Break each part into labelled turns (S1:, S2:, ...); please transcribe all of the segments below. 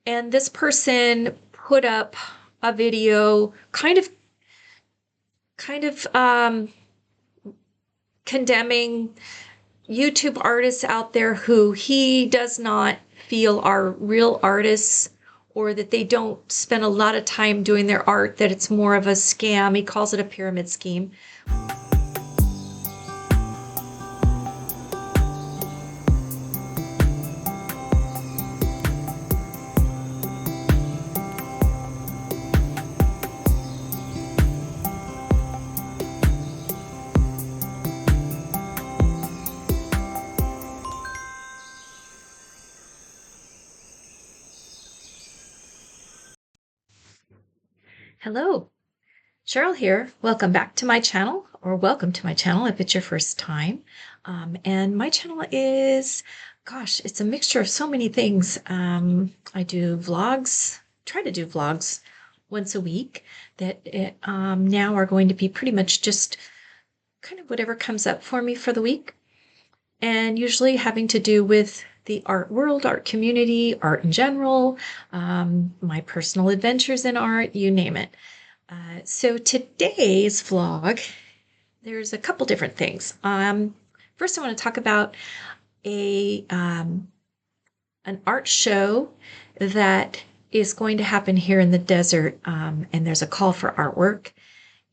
S1: And this person put up a video kind of condemning YouTube artists out there who he does not feel are real artists, or that they don't spend a lot of time doing their art, that it's more of a scam. He calls it a pyramid scheme. Hello, Cheryl here. Welcome back to my channel, or welcome to my channel if it's your first time. And my channel is, gosh, it's a mixture of so many things. I do vlogs, try to do vlogs once a week that now are going to be pretty much just kind of whatever comes up for me for the week. And usually having to do with the art world, art community, art in general, my personal adventures in art, you name it. So today's vlog, there's a couple different things. First, I want to talk about an art show that is going to happen here in the desert, and there's a call for artwork,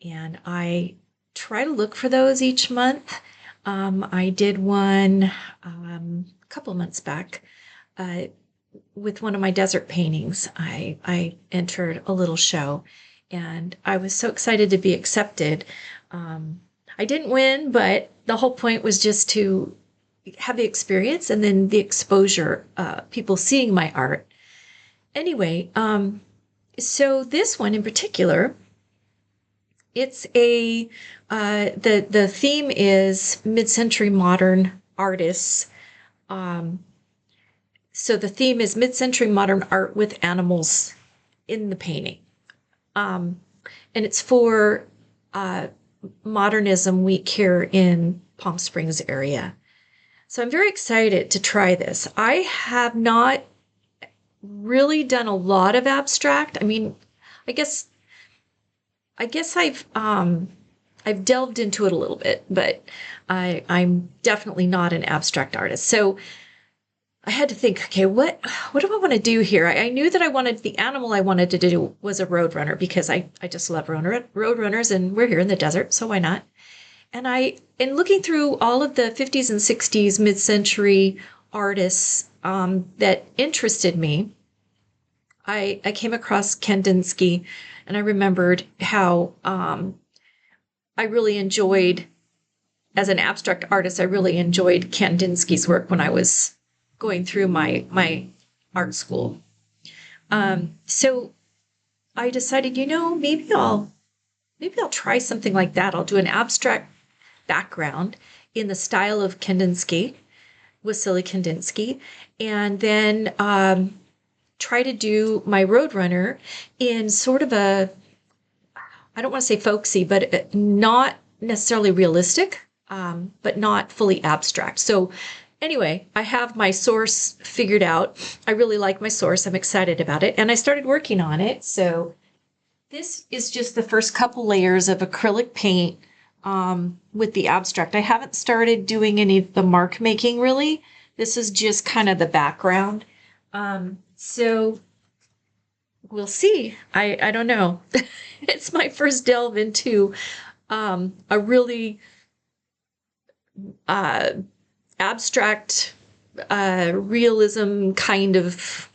S1: and I try to look for those each month. I did one a couple months back with one of my desert paintings. I entered a little show, and I was so excited to be accepted. I didn't win, but the whole point was just to have the experience and then the exposure, people seeing my art. Anyway, so this one in particular, it's the theme is mid-century modern artists. So the theme is mid-century modern art with animals in the painting. And it's for Modernism Week here in Palm Springs area. So I'm very excited to try this. I have not really done a lot of abstract. I mean, I guess I've delved into it a little bit, but I'm definitely not an abstract artist. So I had to think, okay, what do I want to do here? I knew that the animal I wanted to do was a roadrunner, because I just love roadrunners, and we're here in the desert, so why not? And in looking through all of the 50s and 60s mid-century artists that interested me, I came across Kandinsky, and I remembered how I really enjoyed, as an abstract artist, I really enjoyed Kandinsky's work when I was going through my art school. So I decided, maybe I'll try something like that. I'll do an abstract background in the style of Kandinsky, Wassily Kandinsky, and then try to do my Roadrunner in sort of a, I don't want to say folksy, but not necessarily realistic, but not fully abstract. So anyway, I have my source figured out. I really like my source. I'm excited about it. And I started working on it. So this is just the first couple layers of acrylic paint with the abstract. I haven't started doing any of the mark making really. This is just kind of the background. So we'll see. I don't know. It's my first delve into a really abstract realism kind of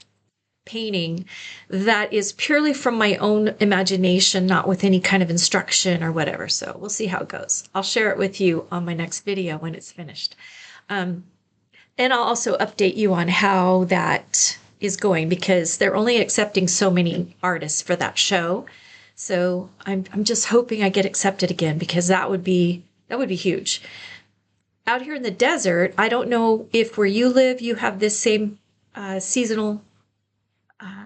S1: painting that is purely from my own imagination, not with any kind of instruction or whatever. So we'll see how it goes. I'll share it with you on my next video when it's finished. And I'll also update you on how that is going, because they're only accepting so many artists for that show. So I'm just hoping I get accepted again, because that would be huge. Out here in the desert, I don't know if where you live you have this same seasonal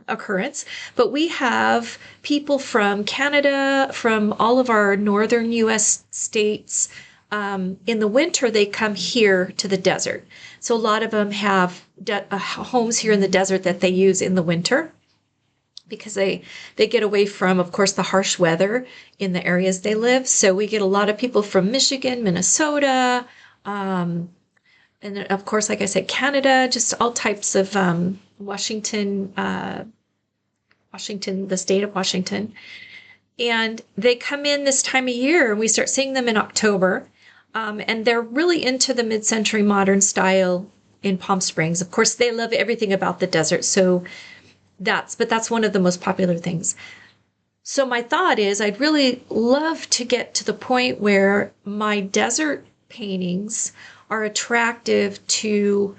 S1: occurrence, but we have people from Canada, from all of our northern U.S. states. In the winter, they come here to the desert. So a lot of them have homes here in the desert that they use in the winter. because they get away from, of course, the harsh weather in the areas they live. So we get a lot of people from Michigan, Minnesota, and of course, like I said, Canada, just all types of Washington, the state of Washington. And they come in this time of year, and we start seeing them in October. And they're really into the mid-century modern style in Palm Springs. Of course, they love everything about the desert. So that's one of the most popular things. So my thought is I'd really love to get to the point where my desert paintings are attractive to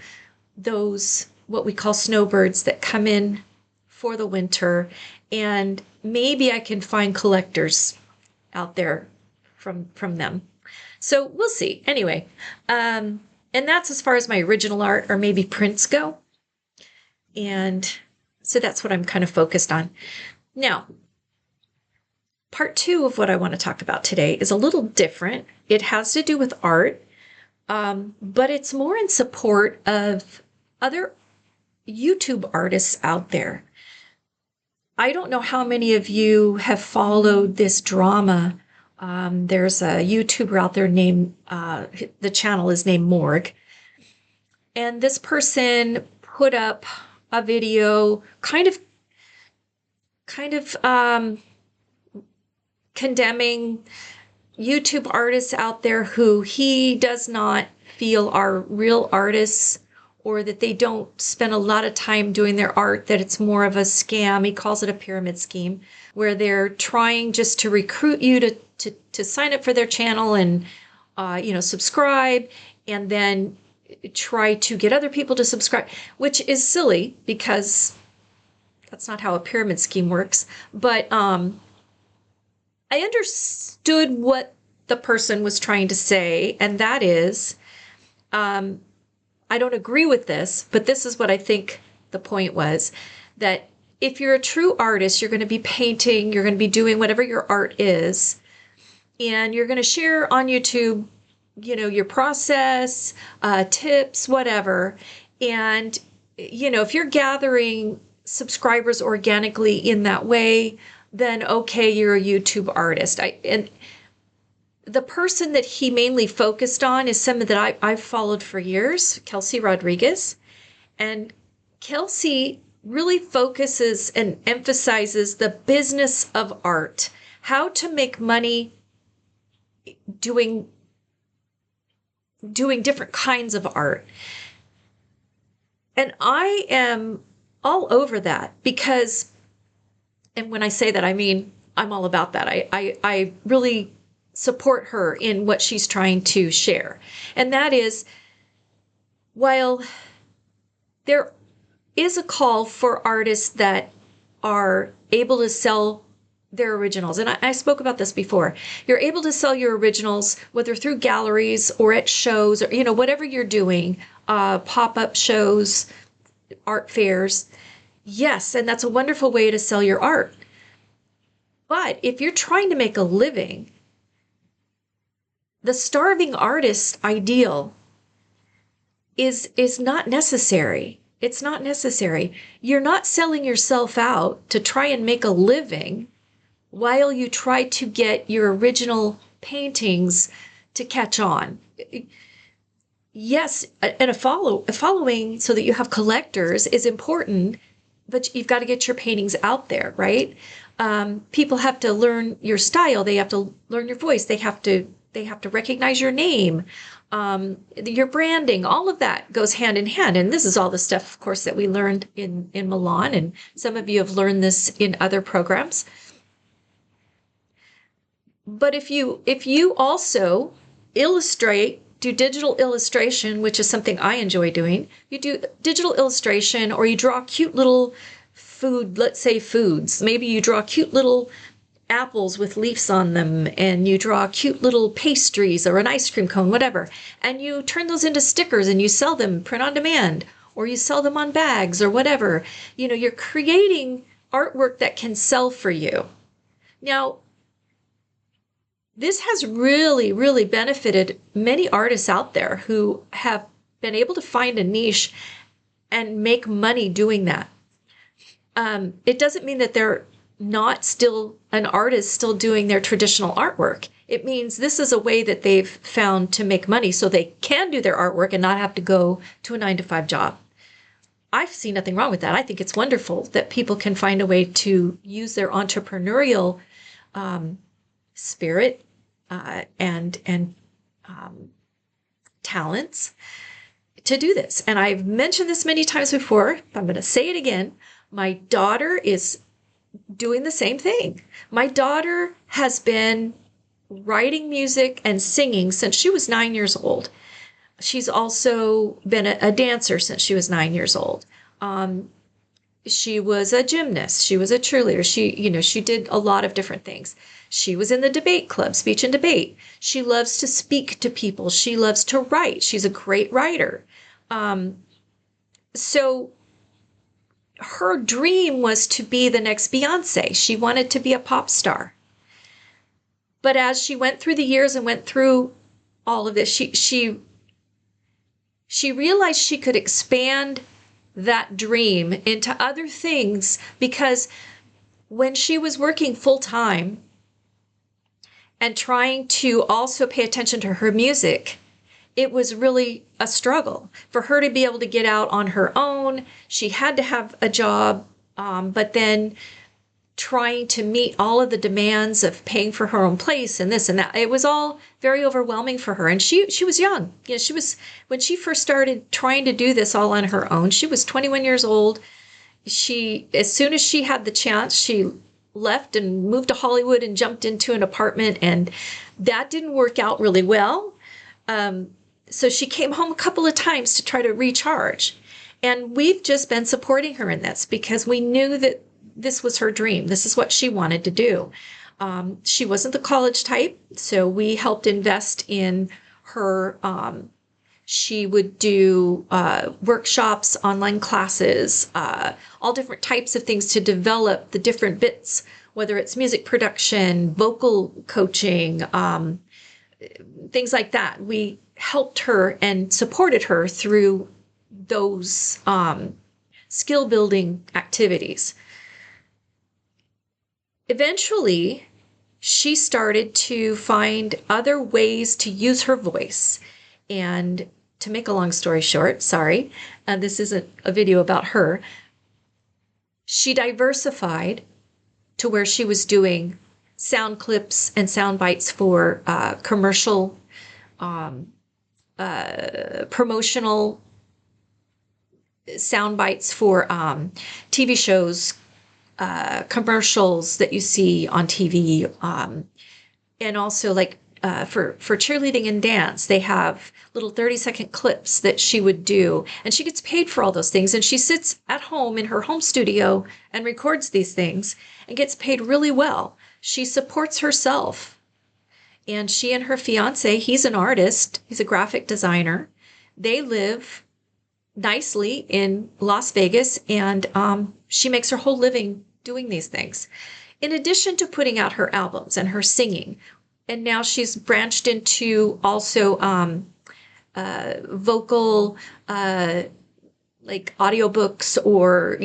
S1: those, what we call snowbirds, that come in for the winter. And maybe I can find collectors out there from them. So we'll see. Anyway, and that's as far as my original art or maybe prints go. And so that's what I'm kind of focused on. Now, part 2 of what I want to talk about today is a little different. It has to do with art, but it's more in support of other YouTube artists out there. I don't know how many of you have followed this drama. There's a YouTuber out there named, the channel is named Morg. And this person put up a video kind of condemning YouTube artists out there who he does not feel are real artists, or that they don't spend a lot of time doing their art, that it's more of a scam. He calls it a pyramid scheme, where they're trying just to recruit you to sign up for their channel and subscribe, and then try to get other people to subscribe, which is silly because that's not how a pyramid scheme works. But I understood what the person was trying to say, and that is, I don't agree with this, but this is what I think the point was, that if you're a true artist, you're going to be painting, you're going to be doing whatever your art is, and you're going to share on YouTube, your process, tips, whatever. And, if you're gathering subscribers organically in that way, then okay, you're a YouTube artist. And the person that he mainly focused on is someone that I've followed for years, Kelsey Rodriguez. And Kelsey really focuses and emphasizes the business of art, how to make money doing different kinds of art. And I am all over that because, and when I say that, I mean, I'm all about that. I really support her in what she's trying to share. And that is, while there is a call for artists that are able to sell their originals, and I spoke about this before, you're able to sell your originals, whether through galleries or at shows, or, whatever you're doing, pop-up shows, art fairs. Yes, and that's a wonderful way to sell your art. But if you're trying to make a living, the starving artist ideal is not necessary. It's not necessary. You're not selling yourself out to try and make a living while you try to get your original paintings to catch on. Yes, and a following so that you have collectors is important, but you've got to get your paintings out there, right? People have to learn your style. They have to learn your voice. They have to recognize your name, your branding. All of that goes hand in hand. And this is all the stuff, of course, that we learned in Milan. And some of you have learned this in other programs. But if you also do digital illustration, which is something I enjoy doing, you do digital illustration, or you draw cute little food, let's say foods. Maybe you draw cute little apples with leaves on them, and you draw cute little pastries or an ice cream cone, whatever, and you turn those into stickers and you sell them print on demand, or you sell them on bags or whatever. You're creating artwork that can sell for you. Now, this has really, really benefited many artists out there who have been able to find a niche and make money doing that. it doesn't mean that they're not still an artist, still doing their traditional artwork. It means this is a way that they've found to make money so they can do their artwork and not have to go to a 9-to-5 job. I see nothing wrong with that. I think it's wonderful that people can find a way to use their entrepreneurial spirit and talents to do this. And I've mentioned this many times before. I'm going to say it again. My daughter is doing the same thing. My daughter has been writing music and singing since she was 9 years old. She's also been a dancer since she was 9 years old. She was a gymnast. She was a cheerleader. She did a lot of different things. She was in the debate club, speech and debate. She loves to speak to people. She loves to write. She's a great writer. So her dream was to be the next Beyonce. She wanted to be a pop star. But as she went through the years and went through all of this, she realized she could expand that dream into other things, because when she was working full time and trying to also pay attention to her music, it was really a struggle for her to be able to get out on her own. She had to have a job, but then trying to meet all of the demands of paying for her own place and this and that. It was all very overwhelming for her. And she was young. When she first started trying to do this all on her own, she was 21 years old. As soon as she had the chance, she left and moved to Hollywood and jumped into an apartment, and that didn't work out really well. So she came home a couple of times to try to recharge. And we've just been supporting her in this because we knew that this was her dream. This is what she wanted to do. She wasn't the college type, so we helped invest in her. She would do workshops, online classes, all different types of things to develop the different bits, whether it's music production, vocal coaching, things like that. We helped her and supported her through those skill building activities. Eventually, she started to find other ways to use her voice. And to make a long story short, sorry, this isn't a video about her. She diversified to where she was doing sound clips and sound bites for commercial, promotional sound bites for TV shows, commercials that you see on TV, and also like for cheerleading and dance, they have little 30-second clips that she would do, and she gets paid for all those things. And she sits at home in her home studio and records these things and gets paid really well. She supports herself, and she and her fiance, he's an artist, he's a graphic designer. They live nicely in Las Vegas, and she makes her whole living doing these things, in addition to putting out her albums and her singing. And now she's branched into also vocal, like audiobooks or,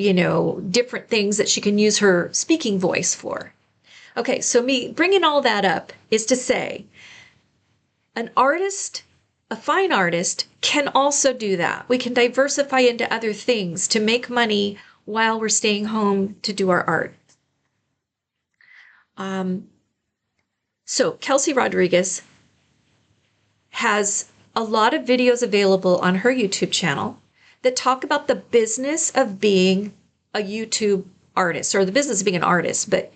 S1: different things that she can use her speaking voice for. Okay, so me bringing all that up is to say an artist, a fine artist, can also do that. We can diversify into other things to make money while we're staying home to do our art. So Kelsey Rodriguez has a lot of videos available on her YouTube channel that talk about the business of being a YouTube artist, or the business of being an artist, but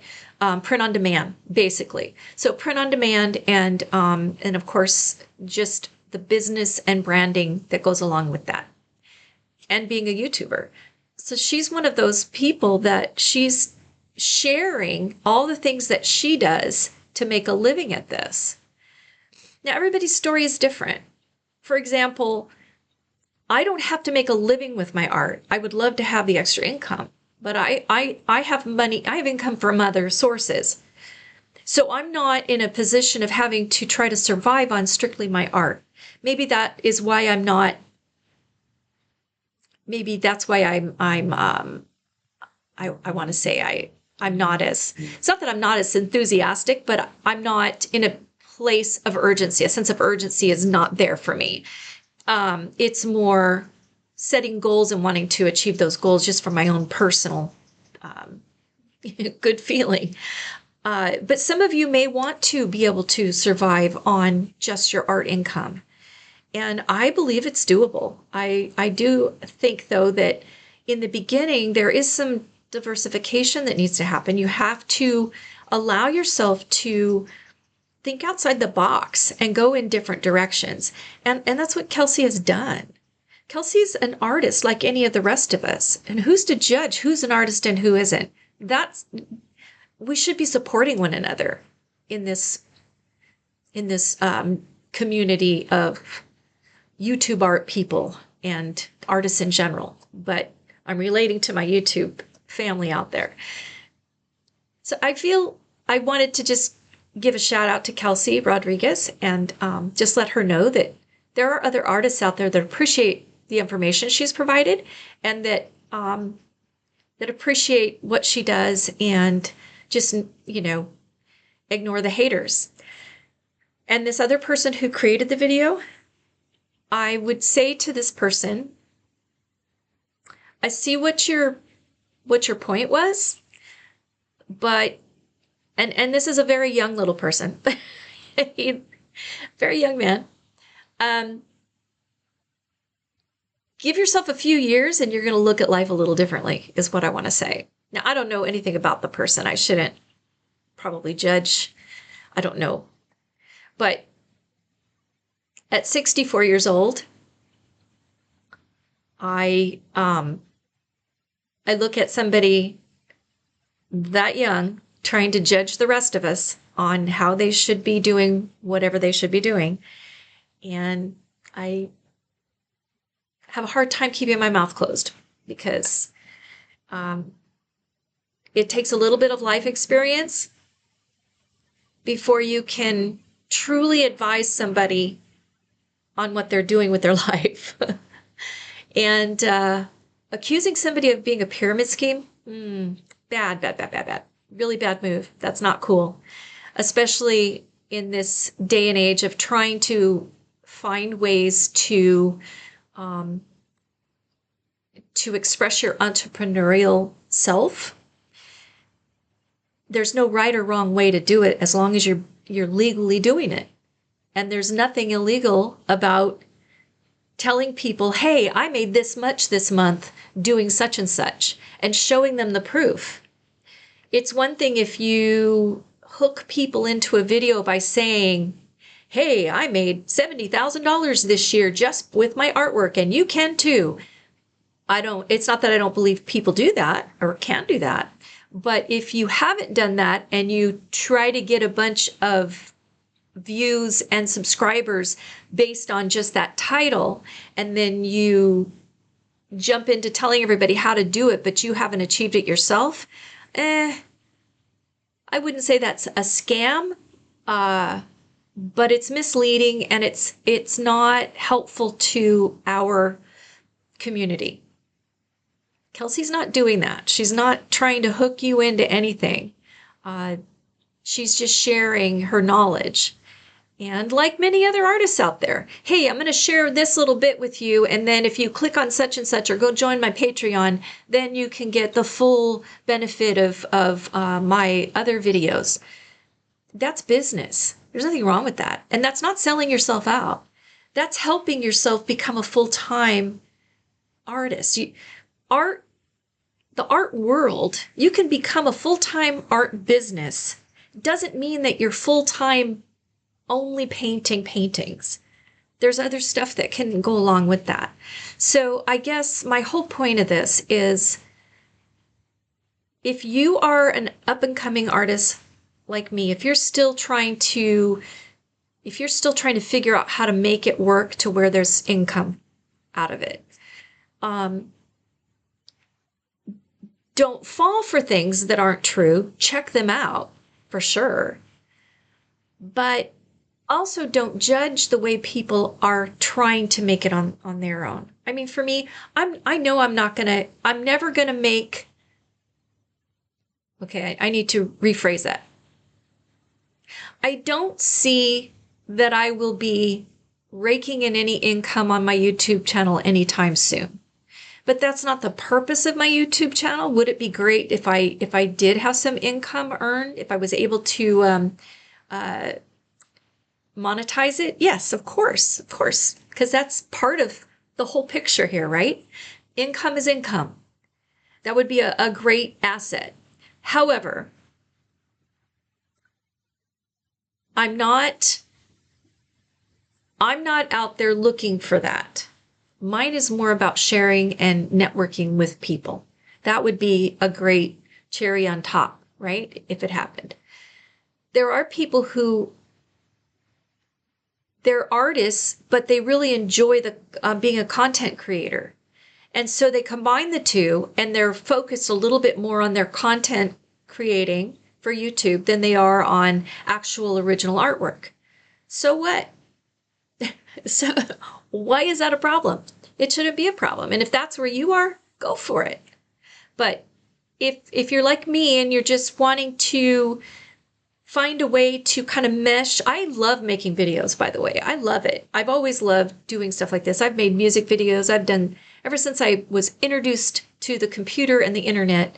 S1: print on demand, basically. So print on demand, and of course, just the business and branding that goes along with that, and being a YouTuber. So she's one of those people that she's sharing all the things that she does to make a living at this. Now, everybody's story is different. For example, I don't have to make a living with my art. I would love to have the extra income, but I have money, I have income from other sources. So I'm not in a position of having to try to survive on strictly my art. Maybe that is why I'm not, maybe that's why I want to say I'm not as, it's not that I'm not as enthusiastic, but I'm not in a place of urgency. A sense of urgency is not there for me. It's more setting goals and wanting to achieve those goals just for my own personal good feeling. But some of you may want to be able to survive on just your art income. And I believe it's doable. I do think, though, that in the beginning, there is some diversification that needs to happen. You have to allow yourself to think outside the box and go in different directions. And that's what Kelsey has done. Kelsey's an artist like any of the rest of us. And who's to judge who's an artist and who isn't? We should be supporting one another in this community of YouTube art people and artists in general. But I'm relating to my YouTube family out there. So I feel I wanted to just give a shout out to Kelsey Rodriguez and just let her know that there are other artists out there that appreciate the information she's provided and that appreciate what she does and just, ignore the haters. And this other person who created the video, I would say to this person, I see what your point was, but and this is a very young little person, very young man. Give yourself a few years and you're going to look at life a little differently, is what I want to say. Now, I don't know anything about the person. I shouldn't probably judge. I don't know. But at 64 years old, I look at somebody that young trying to judge the rest of us on how they should be doing whatever they should be doing. And I have a hard time keeping my mouth closed because it takes a little bit of life experience before you can truly advise somebody on what they're doing with their life. And accusing somebody of being a pyramid scheme, bad. Really bad move. That's not cool. Especially in this day and age of trying to find ways to express your entrepreneurial self. There's no right or wrong way to do it as long as you're legally doing it. And there's nothing illegal about telling people, hey, I made this much this month doing such and such, and showing them the proof. It's one thing if you hook people into a video by saying, hey, I made $70,000 this year just with my artwork, and you can too. It's not that I don't believe people do that or can do that. But if you haven't done that and you try to get a bunch of views and subscribers based on just that title, and then you jump into telling everybody how to do it, but you haven't achieved it yourself, I wouldn't say that's a scam, but it's misleading and it's not helpful to our community. Kelsey's not doing that. She's not trying to hook you into anything. She's just sharing her knowledge. And like many other artists out there, hey, I'm going to share this little bit with you, and then if you click on such and such or go join my Patreon, then you can get the full benefit of my other videos. That's business. There's nothing wrong with that. And that's not selling yourself out. That's helping yourself become a full-time artist. The art world, you can become a full-time art business. Doesn't mean that you're full-time only painting paintings. There's other stuff that can go along with that. So I guess my whole point of this is, if you are an up-and-coming artist like me, if you're still trying to figure out how to make it work to where there's income out of it, don't fall for things that aren't true. Check them out for sure. But also don't judge the way people are trying to make it on their own. I mean, for me, I know I'm never gonna make Okay, I need to rephrase that. I don't see that I will be raking in any income on my YouTube channel anytime soon. But that's not the purpose of my YouTube channel. Would it be great if I did have some income earned, if I was able to uh, monetize it? Yes, of course, because that's part of the whole picture here, right? Income is income. That would be a great asset. However, I'm not out there looking for that. Mine is more about sharing and networking with people. That would be a great cherry on top, right? If it happened. There are people who they're artists, but they really enjoy being a content creator. And so they combine the two and they're focused a little bit more on their content creating for YouTube than they are on actual original artwork. So what? So why is that a problem? It shouldn't be a problem. And if that's where you are, go for it. But if you're like me and you're just wanting to find a way to kind of mesh. I love making videos, by the way. I love it. I've always loved doing stuff like this. I've made music videos. I've done, ever since I was introduced to the computer and the internet,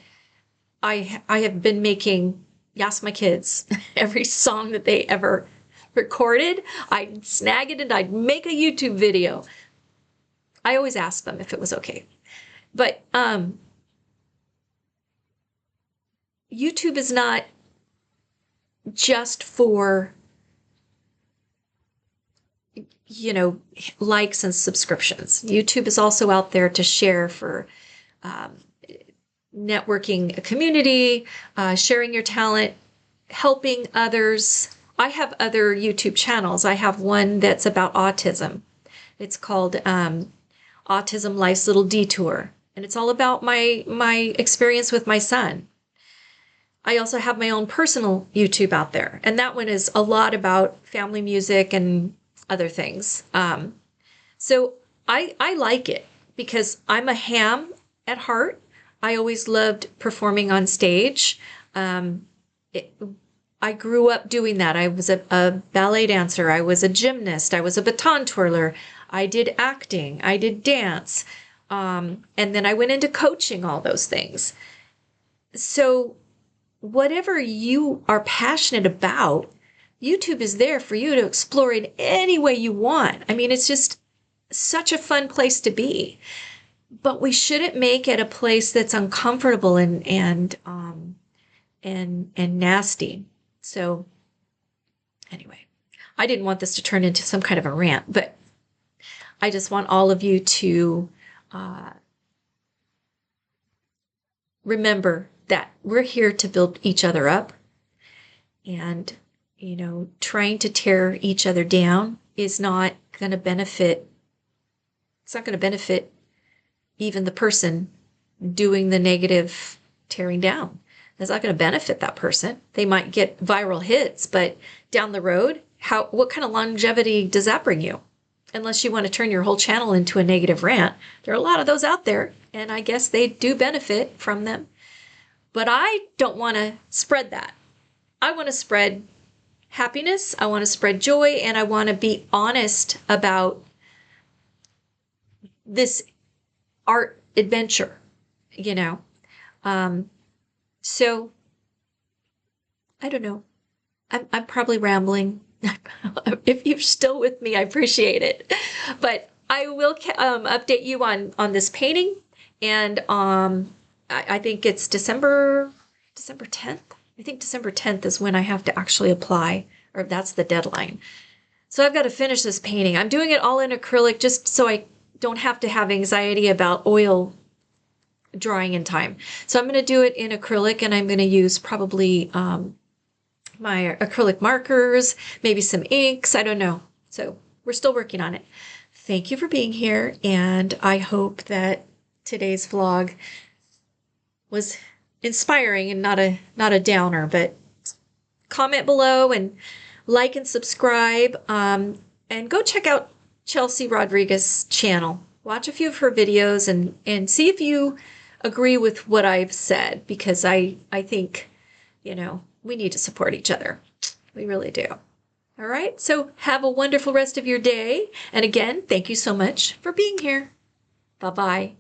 S1: I have been making, yes, my kids, every song that they ever recorded, I'd snag it and I'd make a YouTube video. I always asked them if it was okay. But YouTube is not just for, likes and subscriptions. YouTube is also out there to share for networking a community, sharing your talent, helping others. I have other YouTube channels. I have one that's about autism. It's called Autism Life's Little Detour. And it's all about my experience with my son. I also have my own personal YouTube out there. And that one is a lot about family music and other things. So I like it because I'm a ham at heart. I always loved performing on stage. I grew up doing that. I was a ballet dancer. I was a gymnast. I was a baton twirler. I did acting. I did dance. And then I went into coaching all those things. So whatever you are passionate about, YouTube is there for you to explore in any way you want. I mean, it's just such a fun place to be. But we shouldn't make it a place that's uncomfortable and nasty. So anyway, I didn't want this to turn into some kind of a rant, but I just want all of you to remember that we're here to build each other up. And, trying to tear each other down is not going to benefit. It's not going to benefit even the person doing the negative tearing down. That's not going to benefit that person. They might get viral hits, but down the road, what kind of longevity does that bring you? Unless you want to turn your whole channel into a negative rant. There are a lot of those out there, and I guess they do benefit from them. But I don't want to spread that. I want to spread happiness, I want to spread joy, and I want to be honest about this art adventure, So, I don't know. I'm probably rambling. If you're still with me, I appreciate it. But I will update you on this painting, and I think it's December 10th. I think December 10th is when I have to actually apply, or that's the deadline. So I've got to finish this painting. I'm doing it all in acrylic just so I don't have to have anxiety about oil drying in time. So I'm going to do it in acrylic, and I'm going to use probably my acrylic markers, maybe some inks. I don't know. So we're still working on it. Thank you for being here, and I hope that today's vlog was inspiring and not a downer. But comment below and like and subscribe, and go check out Kelsey Rodriguez's channel. Watch a few of her videos and see if you agree with what I've said, because I think we need to support each other. We really do. All right. So have a wonderful rest of your day. And again, thank you so much for being here. Bye-bye.